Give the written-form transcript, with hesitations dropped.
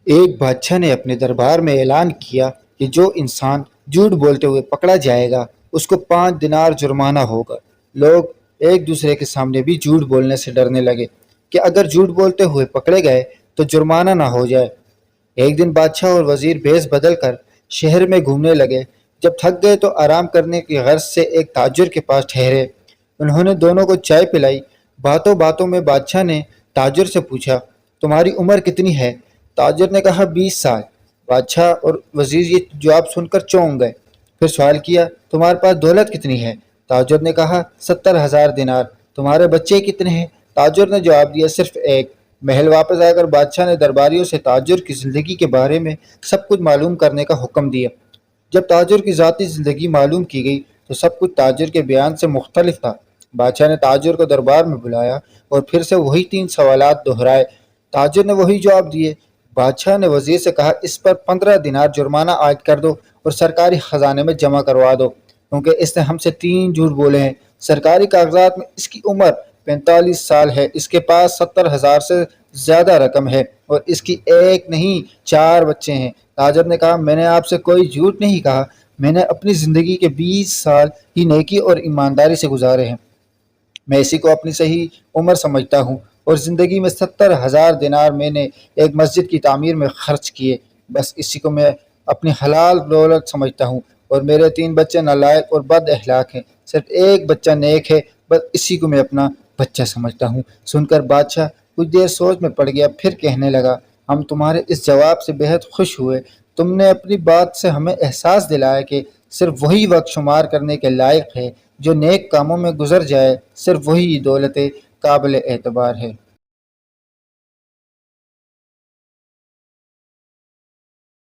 ایک بادشاہ نے اپنے دربار میں اعلان کیا کہ جو انسان جھوٹ بولتے ہوئے پکڑا جائے گا اس کو 5 دینار جرمانہ ہوگا۔ لوگ ایک دوسرے کے سامنے بھی جھوٹ بولنے سے ڈرنے لگے کہ اگر جھوٹ بولتے ہوئے پکڑے گئے تو جرمانہ نہ ہو جائے۔ ایک دن بادشاہ اور وزیر بھیس بدل کر شہر میں گھومنے لگے۔ جب تھک گئے تو آرام کرنے کی غرض سے ایک تاجر کے پاس ٹھہرے۔ انہوں نے دونوں کو چائے پلائی۔ باتوں باتوں میں بادشاہ نے تاجر سے پوچھا، تمہاری عمر کتنی ہے؟ تاجر نے کہا 20 سال۔ بادشاہ اور وزیر یہ جواب سن کر چونک گئے۔ پھر سوال کیا، تمہارے پاس دولت کتنی ہے؟ تاجر نے کہا 70,000 دینار۔ تمہارے بچے کتنے ہیں؟ تاجر نے جواب دیا صرف ایک۔ محل واپس آ کر بادشاہ نے درباریوں سے تاجر کی زندگی کے بارے میں سب کچھ معلوم کرنے کا حکم دیا۔ جب تاجر کی ذاتی زندگی معلوم کی گئی تو سب کچھ تاجر کے بیان سے مختلف تھا۔ بادشاہ نے تاجر کو دربار میں بلایا اور پھر سے وہی 3 سوالات دہرائے۔ تاجر نے وہی جواب دیے۔ بادشاہ نے وزیر سے کہا اس پر 15 دینار جرمانہ عائد کر دو اور سرکاری خزانے میں جمع کروا دو، کیونکہ اس نے ہم سے 3 جھوٹ بولے ہیں۔ سرکاری کاغذات میں اس کی عمر 45 سال ہے، اس کے پاس 70,000 سے زیادہ رقم ہے اور اس کی ایک نہیں 4 بچے ہیں۔ تاجر نے کہا میں نے آپ سے کوئی جھوٹ نہیں کہا، میں نے اپنی زندگی کے 20 سال ہی نیکی اور ایمانداری سے گزارے ہیں۔ میں اسی کو اپنی صحیح عمر سمجھتا ہوں اور زندگی میں 70,000 دینار میں نے ایک مسجد کی تعمیر میں خرچ کیے، بس اسی کو میں اپنی حلال دولت سمجھتا ہوں۔ اور میرے 3 بچے نالائق اور بد اخلاق ہیں، صرف ایک بچہ نیک ہے، بس اسی کو میں اپنا بچہ سمجھتا ہوں۔ سن کر بادشاہ کچھ دیر سوچ میں پڑ گیا، پھر کہنے لگا ہم تمہارے اس جواب سے بہت خوش ہوئے۔ تم نے اپنی بات سے ہمیں احساس دلایا کہ صرف وہی وقت شمار کرنے کے لائق ہے جو نیک کاموں میں گزر جائے، صرف وہی دولت قابل اعتبار ہے۔